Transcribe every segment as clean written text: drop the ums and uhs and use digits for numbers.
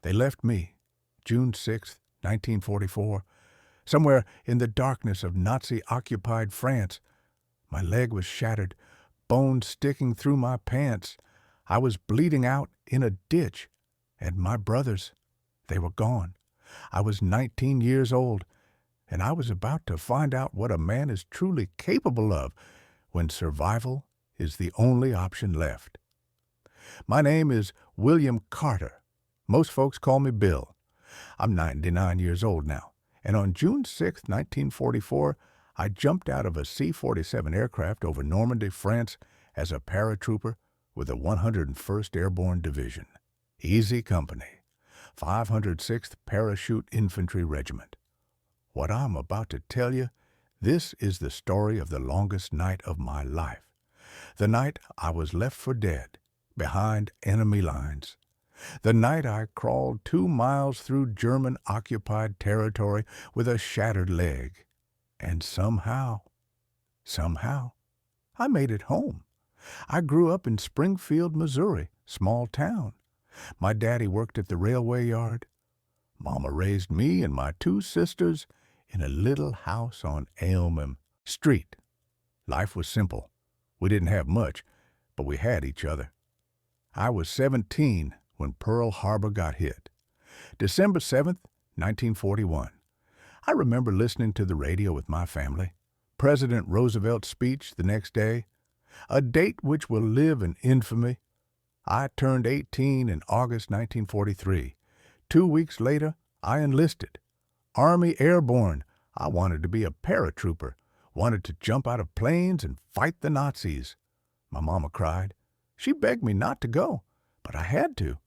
They left me, June 6, 1944, somewhere in the darkness of Nazi-occupied France. My leg was shattered, bones sticking through my pants. I was bleeding out in a ditch, and my brothers, they were gone. I was 19 years old, and I was about to find out what a man is truly capable of when survival is the only option left. My name is William Carter. Most folks call me Bill. I'm 99 years old now, and on June 6, 1944, I jumped out of a C-47 aircraft over Normandy, France, as a paratrooper with the 101st Airborne Division. Easy company. 506th Parachute Infantry Regiment. What I'm about to tell you, this is the story of the longest night of my life. The night I was left for dead, behind enemy lines. The night I crawled 2 miles through German-occupied territory with a shattered leg. And somehow, I made it home. I grew up in Springfield, Missouri, small town. My daddy worked at the railway yard. Mama raised me and my 2 sisters in a little house on Elm Street. Life was simple. We didn't have much, but we had each other. I was 17 when Pearl Harbor got hit. December 7th, 1941. I remember listening to the radio with my family. President Roosevelt's speech the next day, a date which will live in infamy. I turned 18 in August 1943. 2 weeks later, I enlisted. Army Airborne. I wanted to be a paratrooper, wanted to jump out of planes and fight the Nazis. My mama cried. She begged me not to go, but I had to.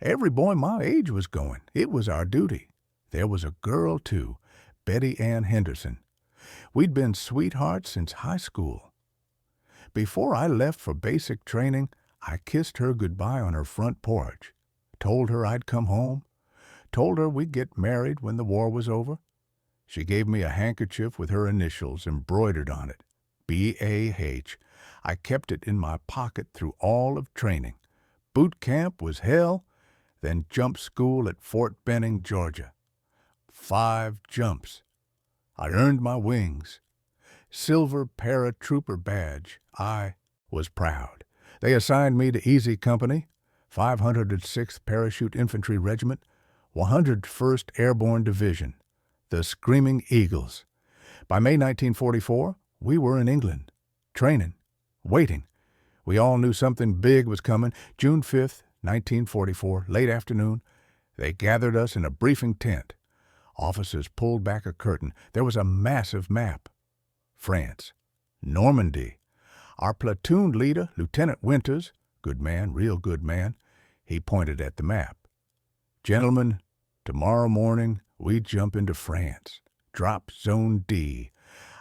Every boy my age was going. It was our duty. There was a girl, too, Betty Ann Henderson. We'd been sweethearts since high school. Before I left for basic training, I kissed her goodbye on her front porch, told her I'd come home, told her we'd get married when the war was over. She gave me a handkerchief with her initials embroidered on it, B.A.H. I kept it in my pocket through all of training. Boot camp was hell, then jump school at Fort Benning, Georgia. 5 jumps. I earned my wings. Silver paratrooper badge. I was proud. They assigned me to Easy Company, 506th Parachute Infantry Regiment, 101st Airborne Division, the Screaming Eagles. By May 1944, we were in England, training, waiting. We all knew something big was coming. June 5th, 1944, late afternoon, they gathered us in a briefing tent. Officers pulled back a curtain. There was a massive map. France. Normandy. Our platoon leader, Lieutenant Winters, good man, real good man, he pointed at the map. Gentlemen, tomorrow morning we jump into France. Drop Zone D.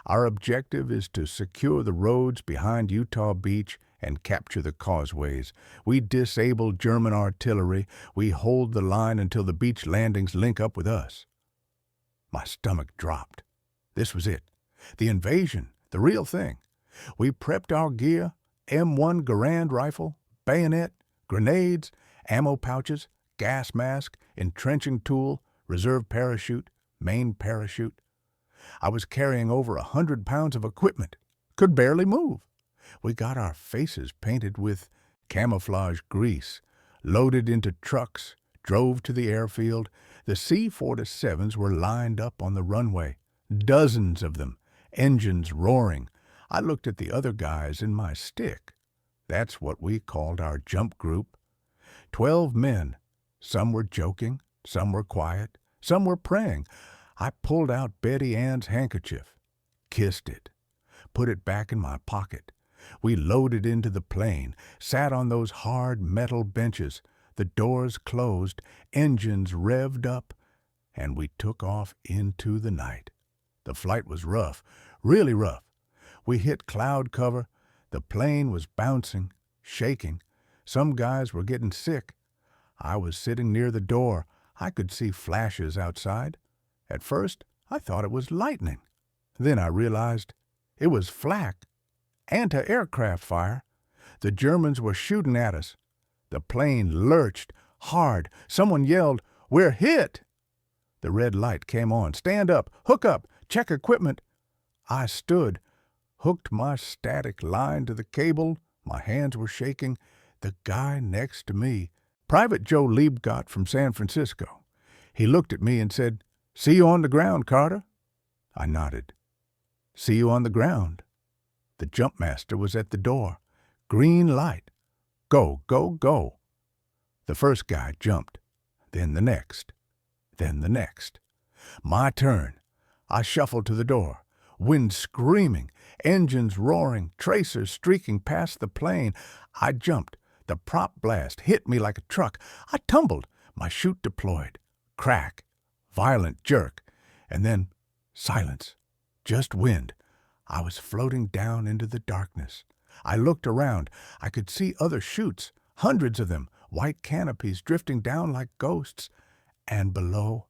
Our objective is to secure the roads behind Utah Beach and capture the causeways. We disable German artillery. We hold the line until the beach landings link up with us. My stomach dropped. This was it. The invasion, the real thing. We prepped our gear, M1 Garand rifle, bayonet, grenades, ammo pouches, gas mask, entrenching tool, reserve parachute, main parachute. I was carrying over 100 pounds of equipment, could barely move. We got our faces painted with camouflage grease, loaded into trucks, drove to the airfield. The C-47s were lined up on the runway, dozens of them, engines roaring. I looked at the other guys in my stick. That's what we called our jump group. 12 men. Some were joking, some were quiet, some were praying. I pulled out Betty Ann's handkerchief, kissed it, put it back in my pocket. We loaded into the plane, sat on those hard metal benches, the doors closed, engines revved up, and we took off into the night. The flight was rough, really rough. We hit cloud cover. The plane was bouncing, shaking. Some guys were getting sick. I was sitting near the door. I could see flashes outside. At first, I thought it was lightning. Then I realized it was flak, anti-aircraft fire. The Germans were shooting at us. The plane lurched hard. Someone yelled, We're hit! The red light came on. Stand up, hook up, check equipment. I stood, hooked my static line to the cable. My hands were shaking. The guy next to me, Private Joe Liebgott from San Francisco. He looked at me and said, "See you on the ground, Carter." I nodded. "See you on the ground." The jump master was at the door. Green light. Go, go, go. The first guy jumped. Then the next. Then the next. My turn. I shuffled to the door. Wind screaming, engines roaring, tracers streaking past the plane. I jumped. The prop blast hit me like a truck. I tumbled. My chute deployed. Crack. Violent jerk. And then silence. Just wind. I was floating down into the darkness. I looked around. I could see other chutes, hundreds of them, white canopies drifting down like ghosts. And below,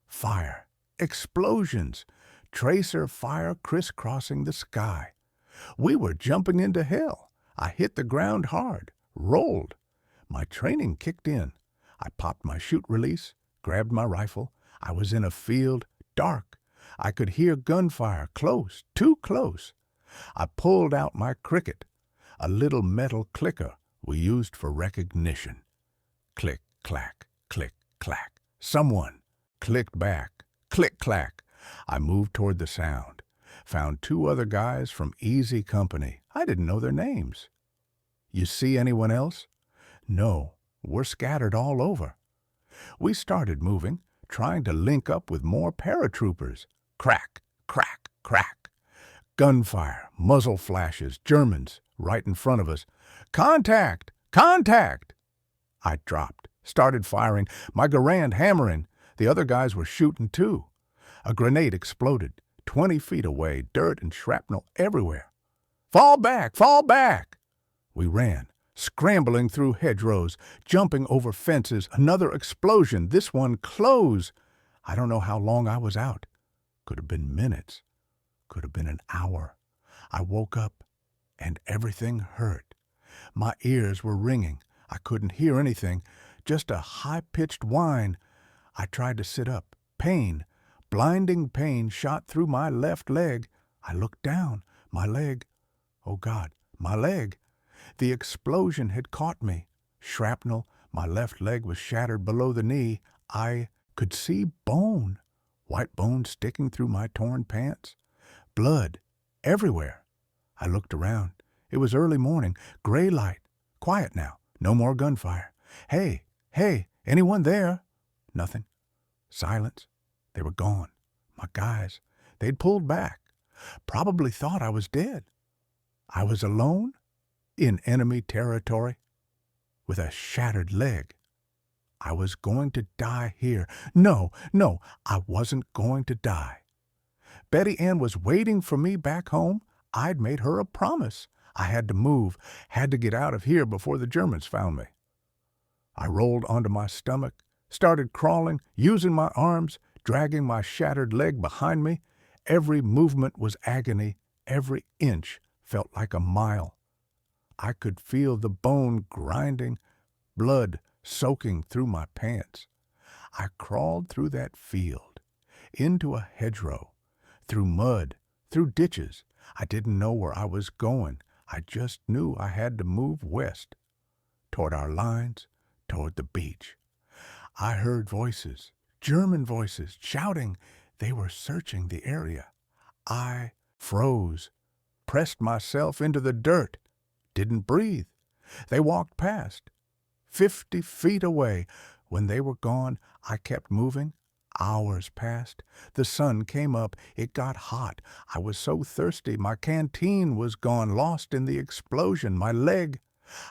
fire. Explosions. Tracer fire crisscrossing the sky. We were jumping into hell. I hit the ground hard, rolled. My training kicked in. I popped my chute release, grabbed my rifle. I was in a field, dark. I could hear gunfire, close, too close. I pulled out my cricket, a little metal clicker we used for recognition. Click, clack, click, clack. Someone clicked back. Click, clack. I moved toward the sound. Found two other guys from Easy Company. I didn't know their names. You see anyone else? No, we're scattered all over. We started moving, trying to link up with more paratroopers. Crack, crack, crack. Gunfire, muzzle flashes, Germans right in front of us. Contact! Contact! I dropped, started firing, my Garand hammering. The other guys were shooting too. A grenade exploded, 20 feet away, dirt and shrapnel everywhere. Fall back! Fall back! We ran, scrambling through hedgerows, jumping over fences. Another explosion, this one close. I don't know how long I was out. Could have been minutes. Could have been an hour. I woke up, and everything hurt. My ears were ringing. I couldn't hear anything, just a high-pitched whine. I tried to sit up. Pain, blinding pain shot through my left leg. I looked down. My leg. Oh, God, my leg. The explosion had caught me. Shrapnel. My left leg was shattered below the knee. I could see bone. White bone sticking through my torn pants. Blood. Everywhere. I looked around. It was early morning. Gray light. Quiet now. No more gunfire. Hey, hey, anyone there? Nothing. Silence. They were gone. My guys. They'd pulled back. Probably thought I was dead. I was alone in enemy territory with a shattered leg. I was going to die here. No, I wasn't going to die. Betty Ann was waiting for me back home. I'd made her a promise. I had to move, had to get out of here before the Germans found me. I rolled onto my stomach, started crawling, using my arms, dragging my shattered leg behind me. Every movement was agony. Every inch felt like a mile. I could feel the bone grinding, blood soaking through my pants. I crawled through that field, into a hedgerow, through mud, through ditches. I didn't know where I was going. I just knew I had to move west, toward our lines, toward the beach. I heard voices, German voices, shouting. They were searching the area. I froze, pressed myself into the dirt, didn't breathe. They walked past, 50 feet away. When they were gone, I kept moving. Hours passed. The sun came up. It got hot. I was so thirsty. My canteen was gone, lost in the explosion. My leg,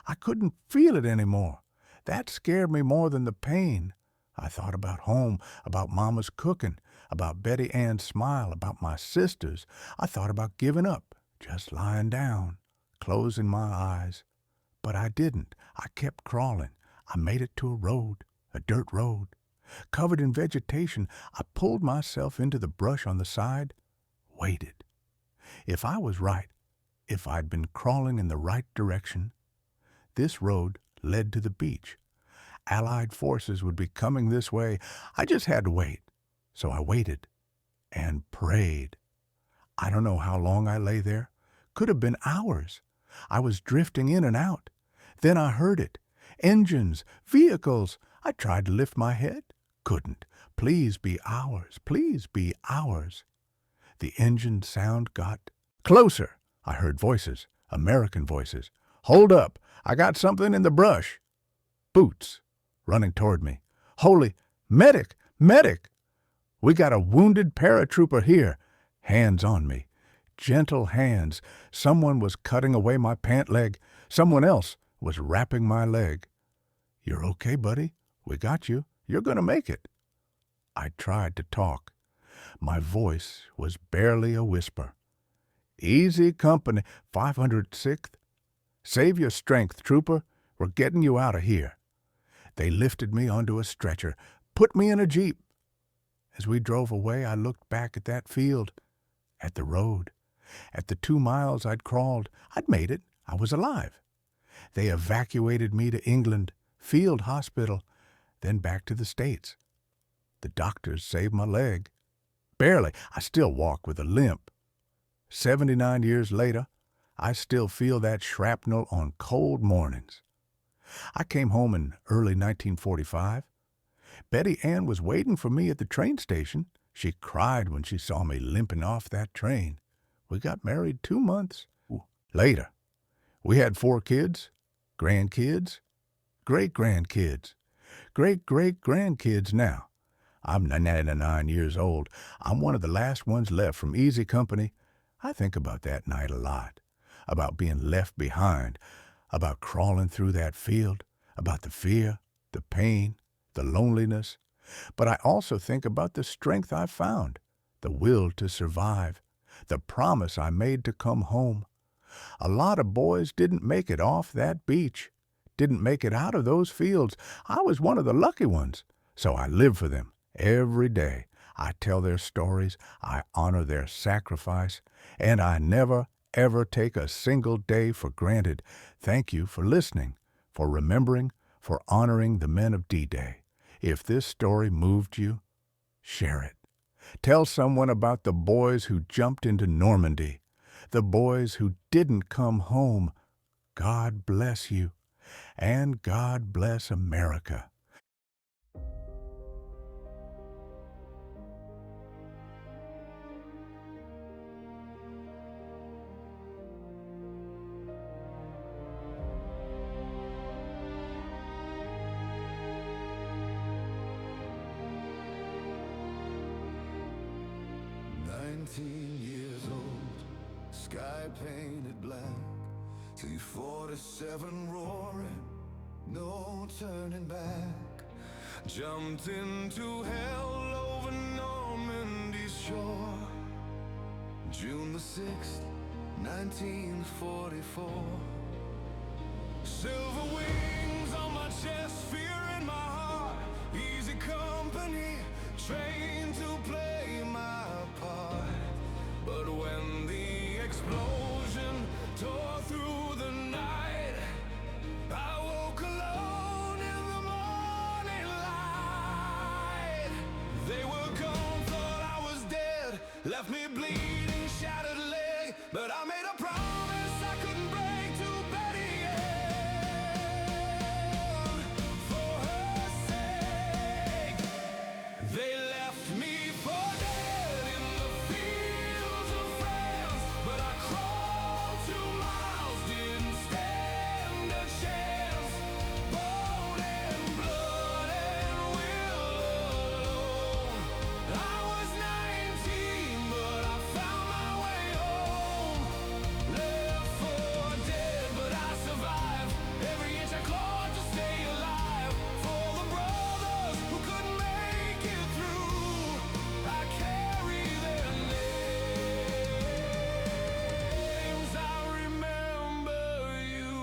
I couldn't feel it anymore. That scared me more than the pain. I thought about home, about Mama's cooking, about Betty Ann's smile, about my sisters. I thought about giving up, just lying down, closing my eyes. But I didn't. I kept crawling. I made it to a road, a dirt road. Covered in vegetation, I pulled myself into the brush on the side, waited. If I was right, if I'd been crawling in the right direction, this road led to the beach. Allied forces would be coming this way. I just had to wait. So I waited and prayed. I don't know how long I lay there. Could have been hours. I was drifting in and out. Then I heard it. Engines, vehicles. I tried to lift my head. Couldn't. Please be ours. Please be ours. The engine sound got closer. I heard voices, American voices. Hold up. I got something in the brush. Boots running toward me. Holy, medic, medic. We got a wounded paratrooper here. Hands on me. Gentle hands. Someone was cutting away my pant leg. Someone else was wrapping my leg. You're okay, buddy. We got you. You're gonna make it. I tried to talk. My voice was barely a whisper. Easy company, 506th. Save your strength, trooper. We're getting you out of here. They lifted me onto a stretcher, put me in a jeep. As we drove away, I looked back at that field, at the road, at the 2 miles I'd crawled. I'd made it. I was alive. They evacuated me to England, field hospital, then back to the States. The doctors saved my leg. Barely. I still walk with a limp. 79 years later, I still feel that shrapnel on cold mornings. I came home in early 1945. Betty Ann was waiting for me at the train station. She cried when she saw me limping off that train. We got married 2 months later. We had 4 kids, grandkids, great-grandkids, great-great-grandkids now. I'm 99 years old. I'm one of the last ones left from Easy Company. I think about that night a lot, about being left behind, about crawling through that field, about the fear, the pain, the loneliness. But I also think about the strength I found, the will to survive, the promise I made to come home. A lot of boys didn't make it off that beach, didn't make it out of those fields. I was one of the lucky ones, so I live for them every day. I tell their stories, I honor their sacrifice, and I never, ever take a single day for granted. Thank you for listening, for remembering, for honoring the men of D-Day. If this story moved you, share it. Tell someone about the boys who jumped into Normandy, the boys who didn't come home. God bless you, and God bless America. Years old, sky painted black, T-47 roaring, no turning back. Jumped into hell over Normandy's shore, June the 6th, 1944. Silver wings on my chest, fear in my heart. Easy company, trained to play my part. But when the explosion tore through the night, I woke alone in the morning light. They were gone, thought I was dead, left me bleeding, shattered leg. But I made a promise I couldn't break to Betty Ann. For her sake, they left me for dead in the fields of France. But I crawled 2 miles, didn't stand a chance. Bone and blood and will alone. I was 19, but I found my way home. Left for dead, but I survived. Every inch I clawed to stay alive. For the brothers who couldn't make it through, I carry their names. I remember you.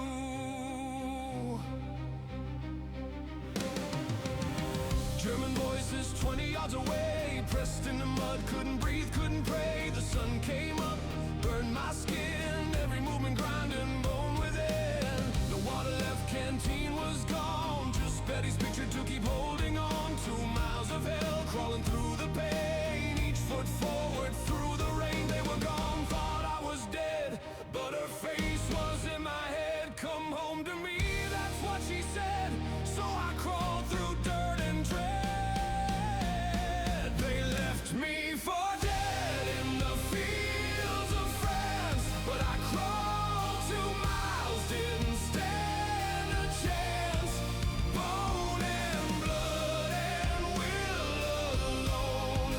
German voices 20 yards away, pressed in the mud, couldn't breathe, couldn't pray. The sun came up, burned my skin, every movement grinding bone within. The water left canteen was gone, just Betty's picture to keep holding on. 2 miles of hell, crawling through the pain. Each foot forward through the rain. They were gone, thought I was dead, but her face was in my head. Come home to me, that's what she said. So I crawled through dirt and dread. They left me for dead in the fields of France, but I crawled 2 miles, didn't stand a chance. Bone and blood and will alone.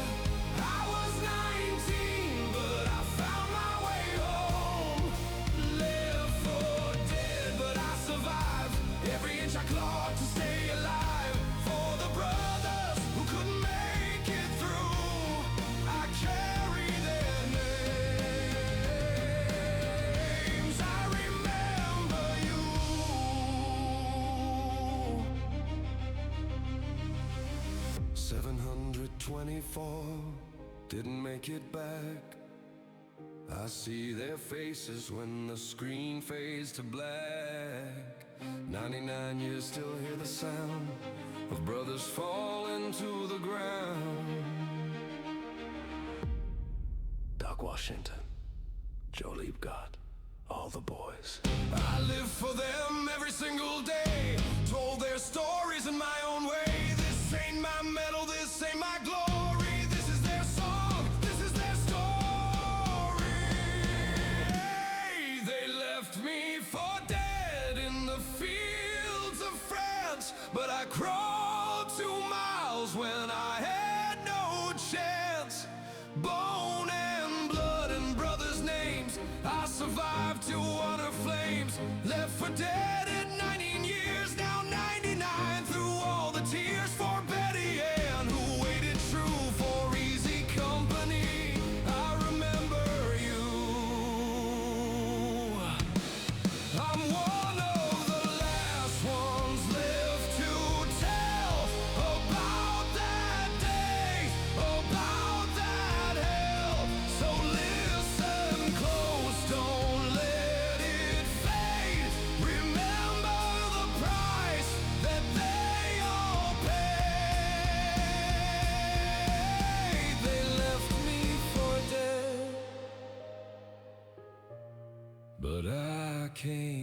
I was 19, but I found my way home. Lived for dead, but I survived. Every inch I clawed to stay alive. For the brothers who couldn't make it through, I carry their names. I remember you. 724 didn't make it back. I see their faces when the screen fades to black. 99 years still hear the sound of brothers falling to the ground. Doc Washington, Joe Liebgott, all the boys. I live for them every single day, told their stories in my own way. This ain't my medal, this ain't my glory. This is their song, this is their story. They left me for dead in the fields of France, but I crawled 2 miles when I had no chance. Bone and blood and brothers' names, I survived to honor flames. Left for dead at 19 years, now 99 through all the tears. For Betty Ann, who waited true for easy company, I remember you. I'm one of the last ones left to tell about that day, about that hell. So listen close, don't let it fade. Remember the price that they all paid. They left me for dead, but I came